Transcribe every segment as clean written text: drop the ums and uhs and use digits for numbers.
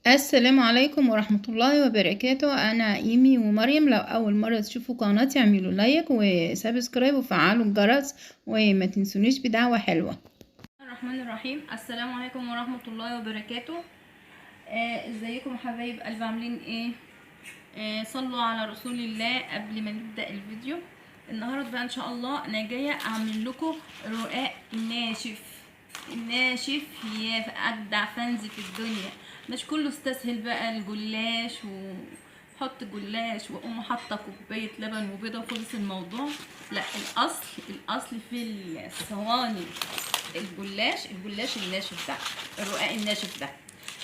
السلام عليكم ورحمة الله وبركاته. أنا إيمي ومريم. لو أول مرة تشوفوا قناتي اعملوا لايك وسبسكرايب وفعلوا الجرس وما تنسونيش بدعوة حلوة. الرحمن الرحيم. السلام عليكم ورحمة الله وبركاته. ازيكم حبايب قلب، عاملين ايه؟ صلوا على رسول الله قبل ما نبدأ الفيديو. النهاردة بقى ان شاء الله انا جاية اعمل لكم رقاق الناشف يا اجدع فنز في الدنيا. مش كله استسهل بقى الجلاش وحط جلاش واقوم حاطه كوبايه لبن وبيضه وخلص الموضوع. لا، الاصل في الصواني الجلاش الناشف ده، الرقاق الناشف ده.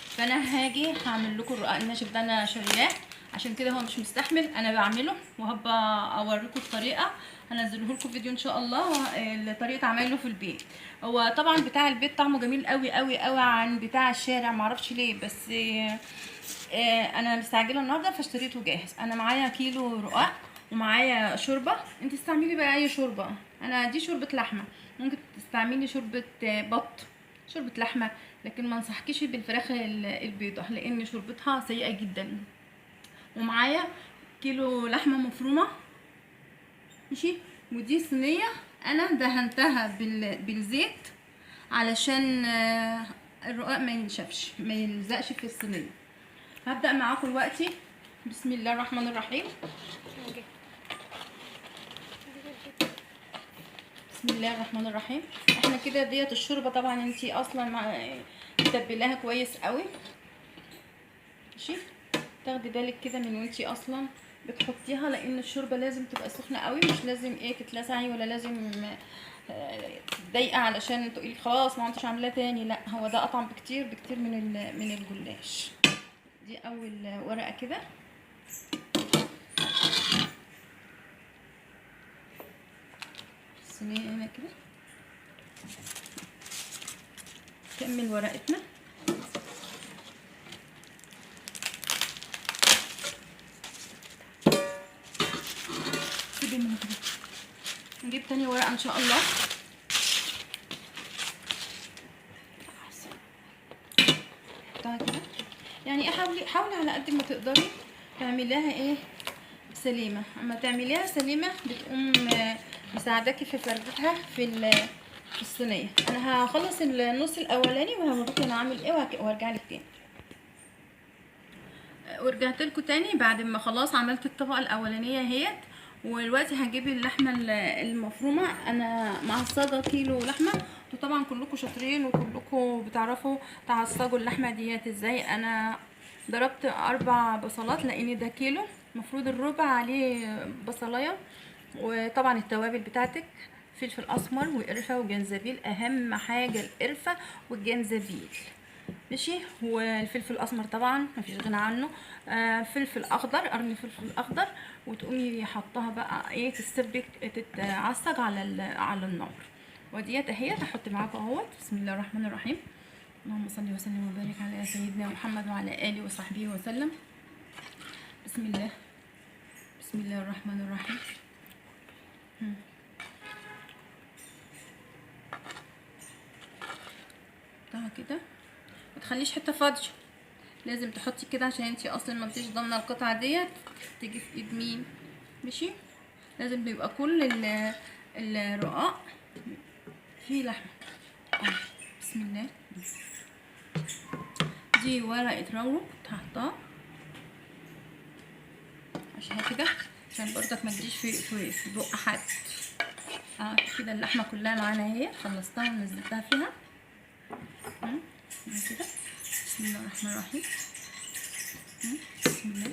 فانا هاجي هعمل لكم الرقاق الناشف ده، انا شارياه عشان كده هو مش مستحمل، انا بعمله وهبقى اوريكم الطريقه. هنزله لكم فيديو ان شاء الله طريقه عمله في البيت. هو طبعا بتاع البيت طعمه جميل قوي قوي قوي عن بتاع الشارع، معرفش ليه، بس انا مستعجله النهارده فاشتريته جاهز. انا معايا كيلو رقاق ومعايا شوربه. انت تستعملي بقى اي شوربه، انا دي شوربه لحمه، ممكن تستعملي شوربه بط، شوربه لحمه، لكن ما انصحكيش بالفراخ البيضه لان شوربتها سيئه جدا. ومعايا كيلو لحمه مفرومه، ماشي. ودي صينيه انا دهنتها بالزيت علشان الرقاق ما ينشفش، ما يلزقش في الصينيه. هبدا معاكم دلوقتي. بسم الله الرحمن الرحيم. بسم الله الرحمن الرحيم. احنا كده ديت الشوربه، طبعا انتي اصلا متبلاها كويس قوي، ماشي. تاخدي بالك كده من وانتي اصلا بتحطيها، لان الشوربه لازم تبقى سخنه قوي، مش لازم تتلسعي ولا لازم تضايقه علشان تقولي خلاص ما عدتش عاملاه تاني. لا، هو ده اطعم بكتير بكتير من الجلاش. دي اول ورقه كده. الصينيه هنا كده. نكمل ورقتنا. سيبي من كده، نجيب تاني ورقه ان شاء الله. حطها كده، يعني حاولي على قد ما تقدري تعمليها سليمه. اما تعمليها سليمه بتقوم مساعداكي في فردتها في الصينيه. انا هخلص النص الاولاني وهوريكم انا عامل ايه وهرجع لك تاني. ورجعت لكم تاني بعد ما خلاص عملت الطبقه الاولانيه اهيت. ودلوقتي هجيب اللحمه المفرومه. انا معصجه كيلو لحمه، وطبعا كلكم شاطرين وكلكم بتعرفوا تعصجوا اللحمه ديت ازاي. انا ضربت 4 بصلات لان ده كيلو، المفروض الربع عليه بصلايه. وطبعا التوابل بتاعتك فلفل اسمر وقرفه وجنزبيل، اهم حاجه القرفه والجنزبيل، ماشي. والفلفل الاسمر طبعا مفيش غنى عنه. فلفل اخضر، قرن فلفل اخضر، وتقومي حطها بقى تتسبك تتعصج على النار. وديت اهي هحط معاكم اهوت. بسم الله الرحمن الرحيم. اللهم صل وسلم وبارك على سيدنا محمد وعلى اله وصحبه وسلم. بسم الله. بسم الله الرحمن الرحيم. حطها كده، ما تخليش حته فاضيه، لازم تحطي كده عشان انتي اصلا ما انتيش ضامنه القطعه ديت تيجي في ايد مين، ماشي. لازم بيبقى كل الرقاق فيه لحمه. بسم الله. دي ورقه رورو هحطها عشان كده، عشان برضك ما تجيش في بق حد. كده اللحمه كلها معانا اهي، خلصتها ونزلتها فيها كده. بسم الله الرحمن الرحيم. بسم الله.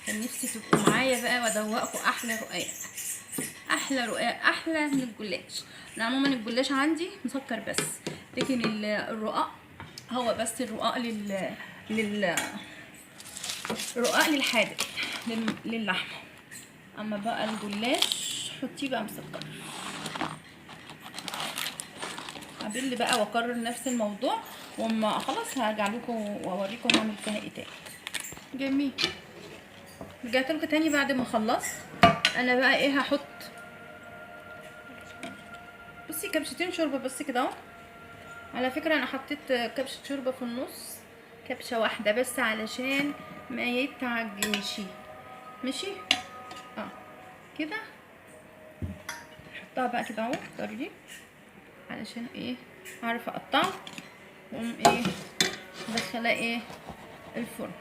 كان نفسي تبقوا معايا بقى وادوقكم احلى رقاق، احلى رقاق، احلى من الجلاش. انا عموما الجلاش عندي مسكر بس، لكن الرقاق هو بس الرقاق الرقاق للحادق للحمه. اما بقى الجلاش حطيه بقى مسكر. هبل بقى واكرر نفس الموضوع، واما اخلص هرجع لكم واوريكم هعمل فيها ايه تاني. جميل. رجعت لكم تاني بعد ما خلصت. انا بقى هحط، بصي كبشتين شوربه بس كده اهو. على فكره انا حطيت كبشه شوربه في النص، كبشه واحده بس علشان ما يتعجنش. ماشي كده. احطها بقى كده اهو ضروري علشان ايه اعرف اقطعه، واقوم ايه ادخلها ايه الفرن.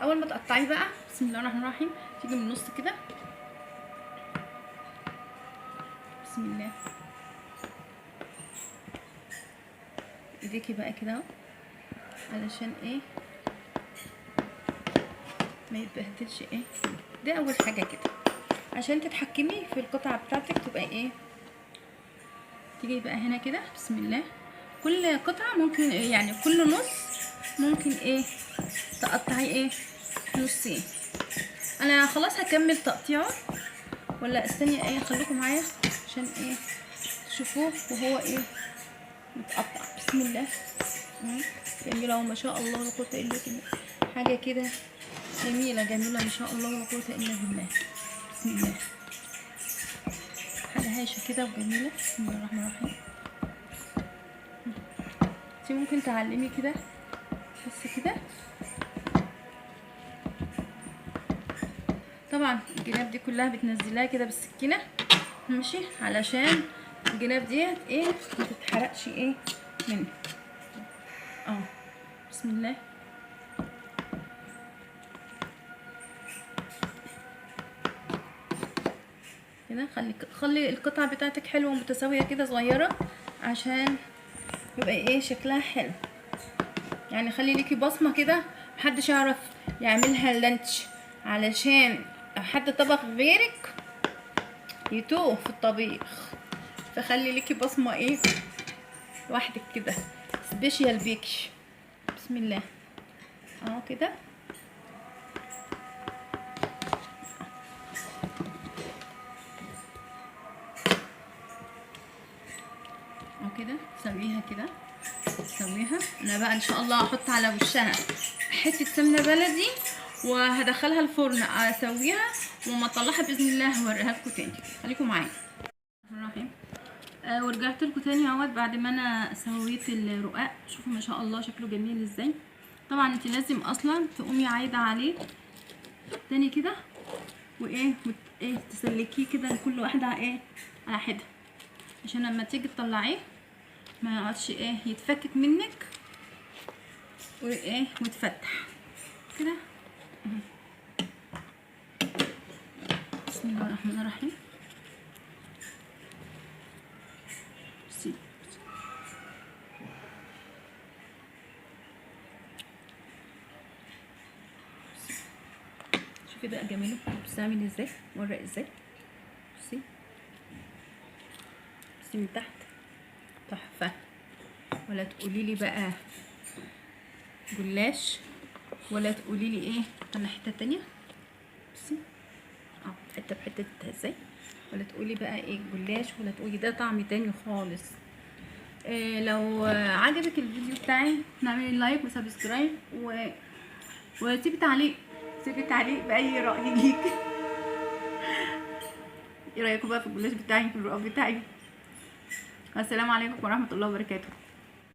اول ما تقطعيه بقى بسم الله الرحمن الرحيم تيجي من النص كده، بسم الله، ايديكي بقى كده اهو علشان ايه ما يتبهدلش ايه. ده اول حاجه كده عشان تتحكمي في القطعه بتاعتك تبقى ايه. تيجي بقى هنا كده بسم الله، كل قطعه ممكن يعني كل نص ممكن ايه تقطعي ايه نصين. انا خلاص هكمل تقطيعه، ولا استني ايه خليكم معايا عشان ايه تشوفوه وهو ايه متقطع. بسم الله. جميله وما شاء الله لا قوه الا بالله، حاجه كده جميله جميله ما شاء الله لا قوه الا بالله. بسم الله، حاجه هايشه كده وجميله. بسم الله الرحمن الرحيم. انتي ممكن تعلمي كده بس كده. طبعا الجناب دي كلها بتنزلها كده بالسكينه ماشي، علشان الجناب ديت ايه ما تتحرقش ايه منه. بسم الله. كده خلي القطعه بتاعتك حلوه ومتساويه كده صغيره عشان يبقى ايه شكلها حلو. يعني خلي ليكي بصمه كده محدش يعرف يعملها لانش، علشان لو حد طبخ غيرك يتوه في الطبيخ. فخلي ليكي بصمه ايه لوحدك كده سبيشال بيكش. بسم الله اهو كده. كده سويها كده سويها. انا بقى ان شاء الله هحط على وشها حته سمنه بلدي وهدخلها الفرن اسويها، وما اطلعها باذن الله هوريها لكم تاني. خليكم معايا. الرحيم ورجعت لكم تاني اهوت بعد ما انا سويت الرقاق. شوفوا ما شاء الله شكله جميل ازاي. طبعا انت لازم اصلا تقومي عايده عليه تاني كده وايه ايه تسلكيه كده لكل واحده ايه على حده، عشان لما تيجي تطلعيه ما يقعدش ايه يتفكك منك وايه ويتفتح كده. بسم الله الرحمن الرحيم. شوفي بقى جميله بتعمل ازاي، ورق ازاي. بصي بصي من تحت تحفه. ولا تقولي لي بقى جلاش، ولا تقولي لي ايه طلع حته تانية. بصي حته بحته ازاي، ولا تقولي بقى ايه جلاش، ولا تقولي ده طعم تاني خالص. لو عجبك الفيديو بتاعي نعملي لايك وسبسكرايب وسيبي تعليق، سيبي تعليق باي راي ليك. ايه رايكم بقى في الجلاش بتاعي في الرقاق بتاعي. السلام عليكم ورحمه الله وبركاته.